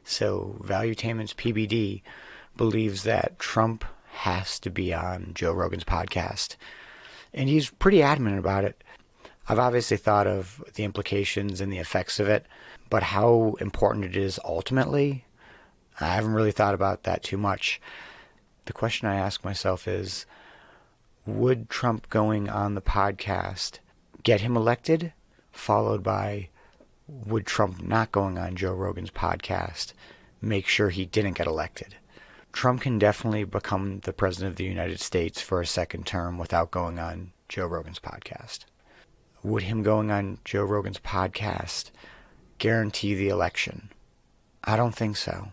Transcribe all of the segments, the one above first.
So Valuetainment's PBD believes that Trump has to be on Joe Rogan's podcast. And he's pretty adamant about it. I've obviously thought of the implications and the effects of it, but how important it is ultimately, I haven't really thought about that too much. The question I ask myself is, would Trump going on the podcast get him elected? Followed by, would Trump not going on Joe Rogan's podcast make sure he didn't get elected? Trump can definitely become the president of the United States for a second term without going on Joe Rogan's podcast. Would him going on Joe Rogan's podcast guarantee the election? I don't think so.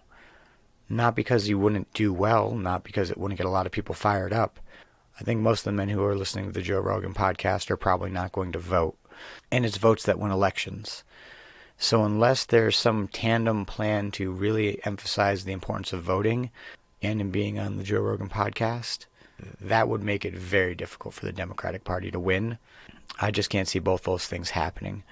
Not because he wouldn't do well, not because it wouldn't get a lot of people fired up. I think most of the men who are listening to the Joe Rogan podcast are probably not going to vote. And it's votes that win elections. So unless there's some tandem plan to really emphasize the importance of voting and in being on the Joe Rogan podcast, that would make it very difficult for the Democratic Party to win. I just can't see both those things happening.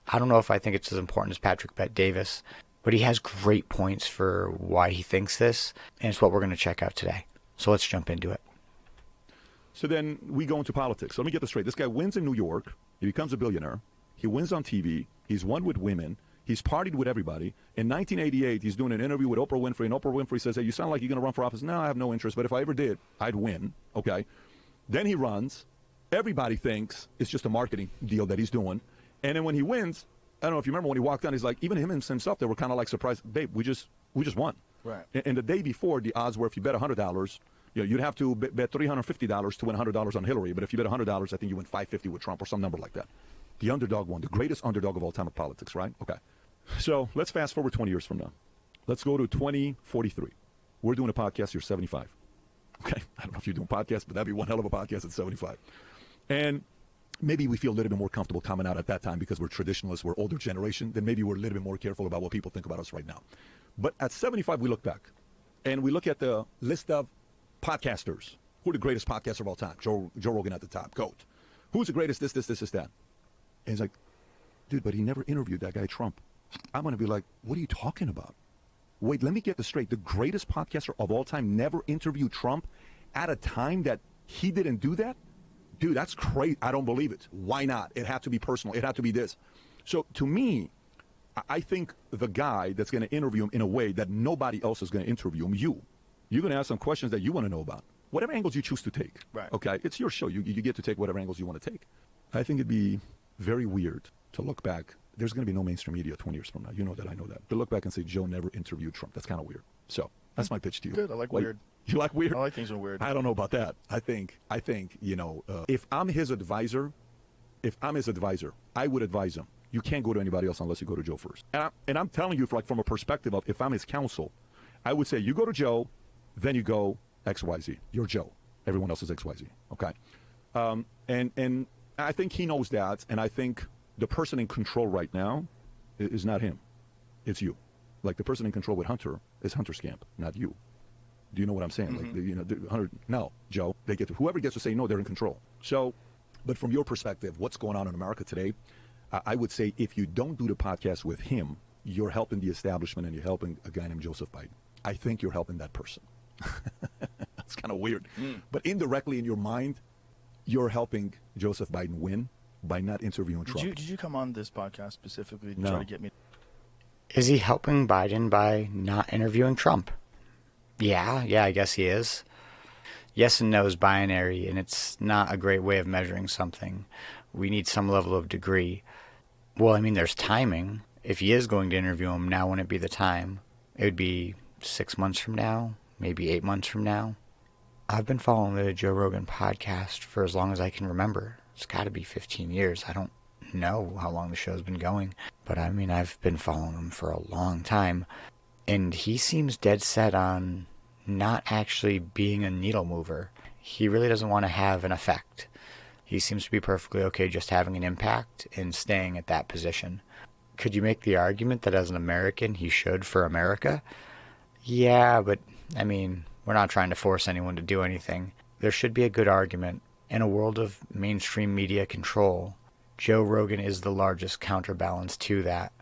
I don't know if I think it's as important as Patrick Bet-Davis, but he has great points for why he thinks this, and it's what we're going to check out today. So let's jump into it. So then we go into politics. So let me get this straight. This guy wins in New York. He becomes a billionaire. He wins on TV. He's won with women. He's partied with everybody. In 1988, he's doing an interview with Oprah Winfrey, and Oprah Winfrey says, hey, you sound like you're going to run for office. No, I have no interest, but if I ever did, I'd win. Okay. Then he runs. Everybody thinks it's just a marketing deal that he's doing. And then when he wins, I don't know if you remember when he walked down, he's like, even him and himself, they were kind of like surprised. Babe, we just won. Right. And the day before, the odds were if you bet $100, you'd have to bet $350 to win $100 on Hillary. But if you bet $100, I think you win $550 with Trump or some number like that. The underdog won, the greatest underdog of all time of politics, right? Okay. So let's fast forward 20 years from now. Let's go to 2043. We're doing a podcast. You're 75. Okay. I don't know if you're doing podcasts, but that'd be one hell of a podcast at 75. And maybe we feel a little bit more comfortable coming out at that time because we're traditionalists, we're older generation. Then maybe we're a little bit more careful about what people think about us right now. But at 75, we look back and we look at the list of podcasters. Who are the greatest podcasters of all time? Joe Rogan at the top, GOAT. Who's the greatest this, that? And he's like, dude, but he never interviewed that guy Trump. I'm going to be like, what are you talking about? Wait, let me get this straight. The greatest podcaster of all time never interviewed Trump at a time that he didn't do that? Dude, that's crazy. I don't believe it. Why not? It had to be personal. It had to be this. So to me, I think the guy that's going to interview him in a way that nobody else is going to interview him, you're going to ask some questions that you want to know about. Whatever angles you choose to take. Right. Okay? It's your show. You get to take whatever angles you want to take. I think it'd be very weird to look back. There's going to be no mainstream media 20 years from now. You know that. I know that. To look back and say Joe never interviewed Trump. That's kind of weird. So that's my pitch to you. Good. I like weird. You like weird? I like things that are weird. I don't know about that. I think if I'm his advisor, I would advise him. You can't go to anybody else unless you go to Joe first. And I'm telling you, from a perspective of if I'm his counsel, I would say you go to Joe, then you go XYZ. You're Joe. Everyone else is XYZ. Okay? And I think he knows that, and I think the person in control right now is not him. It's you. Like the person in control with Hunter is Hunter's camp, not you. Do you know what I'm saying? Mm-hmm. Like, Hunter, no, Joe, whoever gets to say no, they're in control. So, but from your perspective, what's going on in America today, I would say if you don't do the podcast with him, you're helping the establishment and you're helping a guy named Joseph Biden. I think you're helping that person. That's kind of weird. But indirectly in your mind, you're helping Joseph Biden win by not interviewing Trump. Did you come on this podcast specifically to No. try to get me? Is he helping Biden by not interviewing Trump? Yeah, I guess he is. Yes and no is binary, and it's not a great way of measuring something. We need some level of degree. Well, I mean, there's timing. If he is going to interview him, now wouldn't it be the time? It would be 6 months from now, maybe 8 months from now. I've been following the Joe Rogan podcast for as long as I can remember. It's got to be 15 years. I don't know how long the show's been going, but I mean, I've been following him for a long time. And he seems dead set on not actually being a needle mover. He really doesn't want to have an effect. He seems to be perfectly okay just having an impact and staying at that position. Could you make the argument that as an American, he should for America? Yeah, but I mean, we're not trying to force anyone to do anything. There should be a good argument. In a world of mainstream media control, Joe Rogan is the largest counterbalance to that.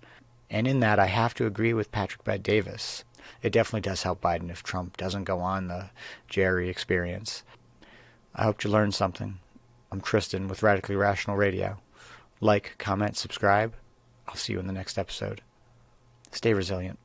And in that, I have to agree with Patrick Bet-Davis. It definitely does help Biden if Trump doesn't go on the Jerry Experience. I hope you learned something. I'm Tristan with Radically Rational Radio. Like, comment, subscribe. I'll see you in the next episode. Stay resilient.